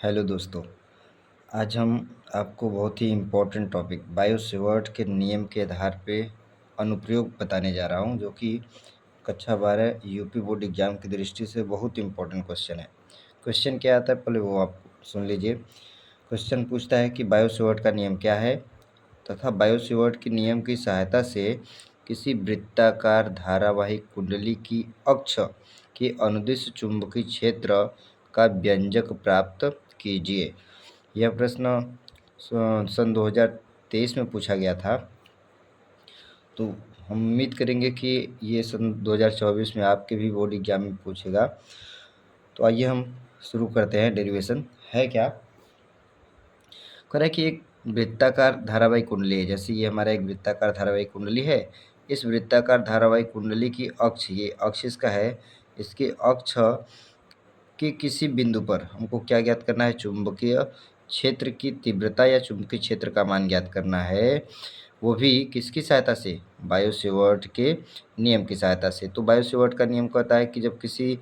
Hello दोस्तों। आज हम आपको बहुत ही इम्पोर्टेंट टॉपिक बायो-सेवर्ट के नियम के आधार पे अनुप्रयोग बताने जा रहा हूं, जो कि कक्षा 12 यूपी बोर्ड एग्जाम की दृष्टि से बहुत इम्पोर्टेंट क्वेश्चन है। क्वेश्चन क्या आता है पहले वो आप सुन लीजिए। क्वेश्चन पूछता है कि बायो-सेवर्ट का नियम क्या है तथा बायो-सेवर्ट के नियम की सहायता से किसी वृत्ताकार धारावाहिक कुंडली की अक्ष के अनुदिश चुंबकीय क्षेत्र का व्यंजक प्राप्त कीजिए। यह प्रश्न सन 2023 में पूछा गया था, तो हम उम्मीद करेंगे कि ये सन 2024 में आपके भी बोर्ड एग्जाम में पूछेगा। तो आइए हम शुरू करते हैं। डेरिवेशन है क्या, कह रहा है कि एक वृत्ताकार धारावाहिक कुंडली है। जैसे ये हमारा एक वृत्ताकार धारावाहिक कुंडली है। इस वृत्ताकार धारावाहिक कुंडली की अक्ष, ये अक्ष इसका है, इसके अक्ष कि किसी बिंदु पर हमको क्या ज्ञात करना है, चुंबकीय क्षेत्र की तीव्रता या चुंबकीय क्षेत्र का मान ज्ञात करना है, वो भी किसकी सहायता से, बायो-सेवर्ट के नियम की सहायता से। तो बायो-सेवर्ट का नियम कहता है कि जब किसी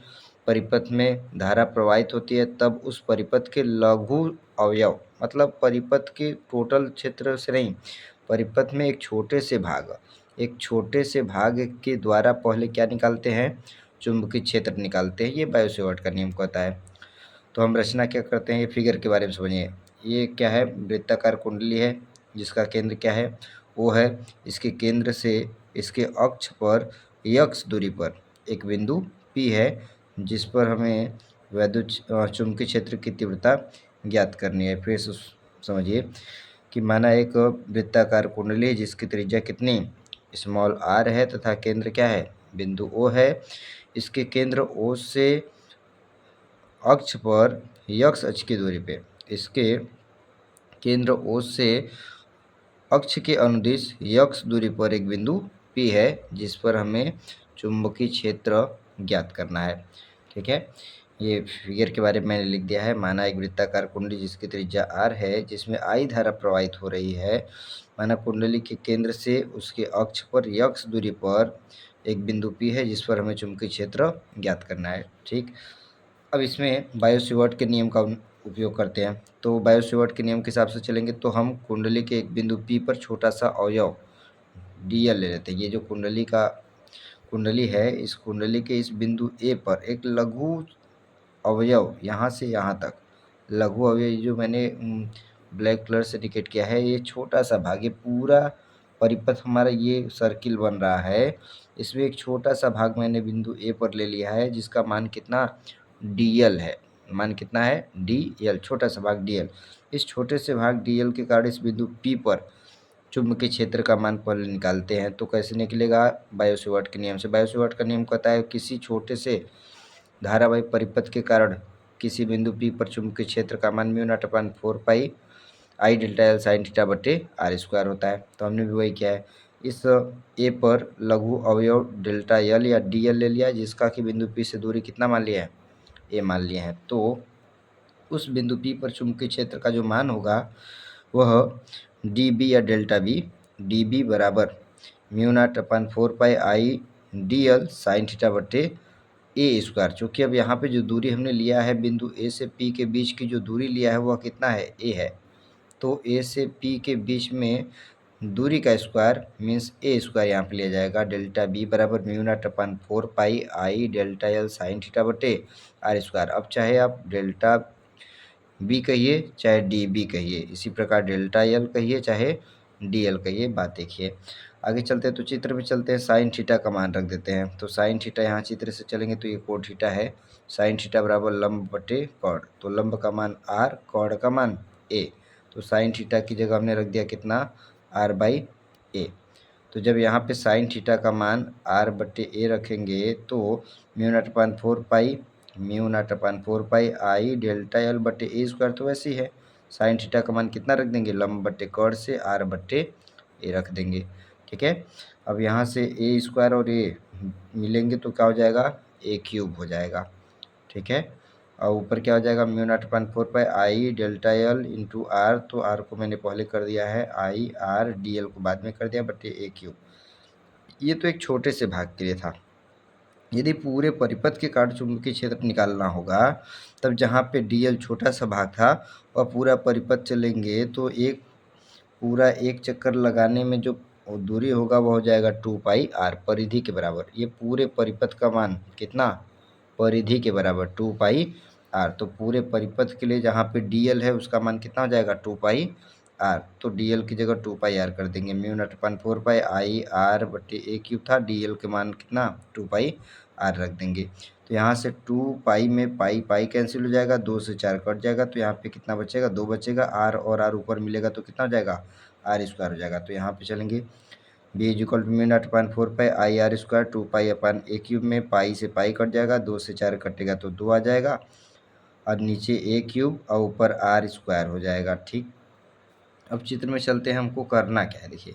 परिपथ में धारा प्रवाहित होती है तब उस परिपथ के लघु अवयव, मतलब परिपथ के टोटल क्षेत्र से नहीं, परिपथ में एक छोटे से भाग के द्वारा पहले क्या निकालते हैं, चुंबकीय क्षेत्र निकालते हैं। ये बायो-सेवर्ट का नियम कहता है। तो हम रचना क्या करते हैं, ये फिगर के बारे में समझिए। ये क्या है, वृत्ताकार कुंडली है जिसका केंद्र क्या है, वो है, इसके केंद्र से इसके अक्ष पर x दूरी पर एक बिंदु P है, जिस पर हमें वैद्युत चुंबकीय क्षेत्र की तीव्रता ज्ञात करनी है। फिर से समझिए कि माना एक वृत्ताकार कुंडली है जिसकी त्रिज्या कितनी, स्मॉल r है, तथा केंद्र क्या है, बिंदु O है। इसके केंद्र O से अक्ष पर x अक्ष की दूरी पे, इसके केंद्र O से अक्ष के अनुदिश x दूरी पर एक बिंदु P है, जिस पर हमें चुंबकीय क्षेत्र ज्ञात करना है। ठीक है, ये फिगर के बारे में मैंने लिख दिया है। माना एक वृत्ताकार कुंडली जिसकी त्रिज्या r है, जिसमें I धारा प्रवाहित हो रही है। माना कुंडली के केंद्र से उसके अक्ष पर x दूरी पर एक बिंदु P है, जिस पर हमें चुंबकीय क्षेत्र ज्ञात करना है। ठीक, अब इसमें बायो-सेवर्ट के नियम का उपयोग करते हैं। तो बायो-सेवर्ट के नियम के हिसाब से चलेंगे तो हम कुंडली के एक बिंदु P पर छोटा सा अवयव dl ले लेते हैं। ये जो कुंडली है, इस कुंडली के इस बिंदु A पर एक लघु अवयव, यहाँ से यहाँ तक लघु अवयव, जो मैंने ब्लैक कलर से इंडिकेट किया है, ये छोटा सा भाग, ये पूरा परिपथ हमारा ये सर्किल बन रहा है, इसमें एक छोटा सा भाग मैंने बिंदु A पर ले लिया है, जिसका मान कितना, dl है। मान कितना है, dl, छोटा सा भाग dl। इस छोटे से भाग dl के कारण इस बिंदु P पर चुंबकीय क्षेत्र का मान पहले निकालते हैं। तो कैसे निकलेगा, बायो-सेवर्ट के नियम से। बायो-सेवर्ट का नियम कहता है किसी छोटे से धारावाहिक परिपथ के कारण किसी बिंदु P पर चुंबकीय क्षेत्र का मान μ0/4 पाई I delta L sine theta बटे r स्क्वायर होता है। तो हमने भी वही किया है। इस A पर लघु अवयव डेल्टा L या dl ले लिया, जिसका कि बिंदु P से दूरी कितना मान लिया है, a मान लिया है। तो उस बिंदु P पर चुंबकीय क्षेत्र का जो मान होगा वह dB या डेल्टा B, dB बराबर μ0/4 पाई I dl साइन थीटा बटे ए स्क्वायर। चूँकि अब यहाँ पे जो दूरी हमने लिया है, बिंदु A से P के बीच की जो दूरी लिया है वह कितना है, a है। तो A से P के बीच में दूरी का स्क्वायर मीन्स a स्क्वायर यहाँ पे लिया जाएगा। डेल्टा B बराबर μ0/4 पाई I delta L sine theta बटे r स्क्वायर। अब चाहे आप डेल्टा B कहिए चाहे dB कहिए, इसी प्रकार डेल्टा L कहिए चाहे dl कहिए, बात देखिए। आगे चलते हैं तो चित्र में चलते हैं, साइन थीटा का मान रख देते हैं। तो साइन थीटा, यहाँ चित्र से चलेंगे तो ये कोण थीटा है। साइन थीटा बराबर लंब बटे कर्ण, तो लंब का मान r, कर्ण का मान a। तो साइन थीटा की जगह हमने रख दिया कितना, r/a। तो जब यहाँ पे साइन थीटा का मान r/a रखेंगे तो μ0/4 पाई I डेल्टा L बटे a स्क्वायर, तो वैसे ही है। साइन थीटा का मान कितना रख देंगे, लंब बटे कर्ण से r/a रख देंगे। ठीक है, अब यहाँ से a स्क्वायर और a मिलेंगे तो क्या हो जाएगा, a क्यूब हो जाएगा। ठीक है, और ऊपर क्या हो जाएगा, μ0/4 पाई I delta L into r, तो r को मैंने पहले कर दिया है I r, dl को बाद में कर दिया, बटे a क्यूब। ये तो एक छोटे से भाग के लिए था। यदि पूरे परिपथ के काट चुंबकीय क्षेत्र निकालना होगा, तब जहाँ पे dl छोटा सा भाग था और पूरा परिपथ चलेंगे तो पूरा एक चक्कर लगाने में जो दूरी होगा वह हो जाएगा 2πr परिधि के बराबर। ये पूरे परिपथ का मान कितना, परिधि के बराबर 2πr। तो पूरे परिपथ के लिए जहाँ पे dl है उसका मान कितना हो जाएगा 2πr। तो dl की जगह 2πr कर देंगे, μ0/4 आई r बटे a क्यूब था, dl के मान कितना 2πr रख देंगे। तो यहाँ से 2 में पाई कैंसिल हो जाएगा, 2 से 4 कट जाएगा, तो यहाँ पे कितना बचेगा 2 बचेगा, r और r ऊपर मिलेगा तो कितना हो जाएगा r² हो जाएगा। तो यहाँ पे चलेंगे b equal to μ0/4 I r square 2π/a³ में पाई से पाई कट जाएगा, 2 से 4 कटेगा तो 2 आ जाएगा, और नीचे a³ और ऊपर r² हो जाएगा। ठीक, अब चित्र में चलते हैं, हमको करना क्या है। देखिए,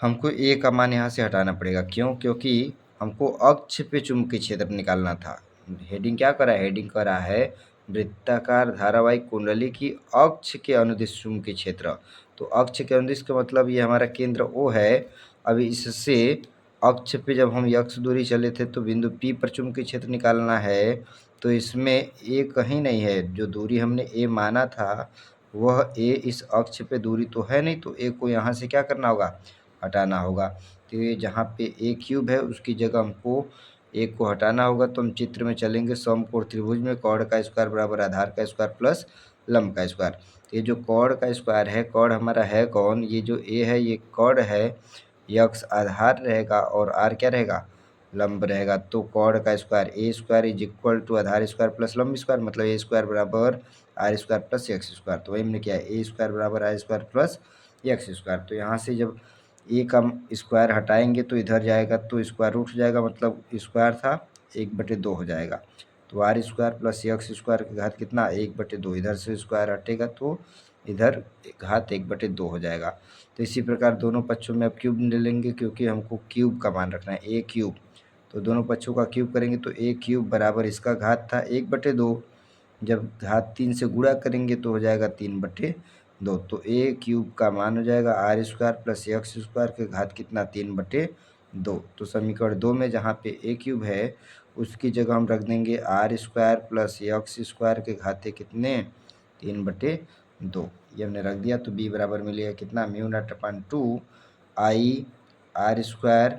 हमको a का मान यहाँ से हटाना पड़ेगा, क्यों, क्योंकि हमको अक्ष पे चुंबकीय क्षेत्र निकालना था। हेडिंग क्या करा है, हेडिंग करा है वृत्ताकार धारावाहिक कुंडली की अक्ष के अनुदिश चुंबकीय क्षेत्र। तो अक्ष के अनुदिश का मतलब ये हमारा केंद्र O है। अभी इससे अक्ष पे जब हम x दूरी चले थे तो बिंदु P पर चुंबकीय क्षेत्र निकालना है, तो इसमें a कहीं नहीं है। जो दूरी हमने a माना था वह a इस अक्ष पे दूरी तो है नहीं, तो a को यहाँ से क्या करना होगा, हटाना होगा। तो ये जहाँ पे a³ है उसकी जगह हमको a को हटाना होगा। तो हम चित्र में चलेंगे, समकोण त्रिभुज में कॉर्ड का स्क्वायर बराबर आधार का स्क्वायर प्लस लंब का स्क्वायर। तो ये जो कॉर्ड का स्क्वायर है, कॉर्ड हमारा है कौन, ये जो a है ये कॉर्ड है, x आधार रहेगा और r क्या रहेगा, लंब रहेगा। तो कॉर्ड का square a² is equal to आधार स्क्वायर प्लस लंब स्क्वायर, मतलब a² बराबर r² प्लस x²। तो वही हमने किया है, a² बराबर r² प्लस x²। तो यहाँ से जब a का स्क्वायर हटाएंगे तो इधर जाएगा तो स्क्वायर रूट हो जाएगा, मतलब स्क्वायर था 1/2 हो जाएगा। तो r² प्लस x² की घात कितना 1/2, इधर से स्क्वायर हटेगा तो इधर घात 1/2 हो जाएगा। तो इसी प्रकार दोनों पक्षों में अब क्यूब ले लेंगे, क्योंकि हमको क्यूब का मान रखना है, a³। तो दोनों पक्षों का क्यूब करेंगे तो a³ बराबर इसका घात था 1/2, जब घात 3 से गुणा करेंगे तो हो जाएगा 3/2। तो a³ का मान हो जाएगा r² प्लस x² के घात कितना 3/2। तो समीकरण 2 में जहाँ पे a³ है उसकी जगह हम रख देंगे r² प्लस x² के घाते कितने 3/2। ये हमने रख दिया। तो b बराबर मिलेगा कितना, μ0/2 आई r²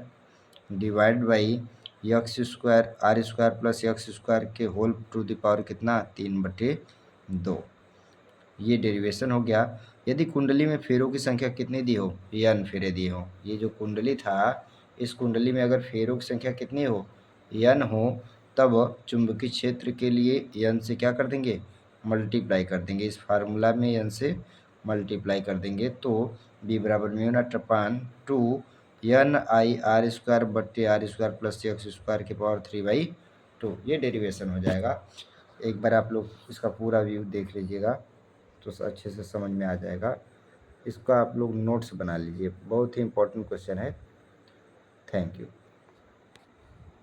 divide by x² r² plus x² के होल टू द पावर कितना 3/2। ये डेरिवेशन हो गया। यदि कुंडली में फेरों की संख्या कितनी दी हो, n फेरे दी हो, ये जो कुंडली था इस कुंडली में अगर फेरों की संख्या कितनी हो, n हो, तब चुंबकीय क्षेत्र के लिए n से क्या कर देंगे, मल्टीप्लाई कर देंगे। इस फार्मूला में n से मल्टीप्लाई कर देंगे तो b बराबर μ0/2 n आई r² बट्टे r² प्लस x² के पावर 3/2। ये डेरिवेशन हो जाएगा। एक बार आप लोग इसका पूरा व्यू देख लीजिएगा तो अच्छे से समझ में आ जाएगा। इसका आप लोग नोट्स बना लीजिए, बहुत ही इम्पोर्टेंट क्वेश्चन है। Thank you.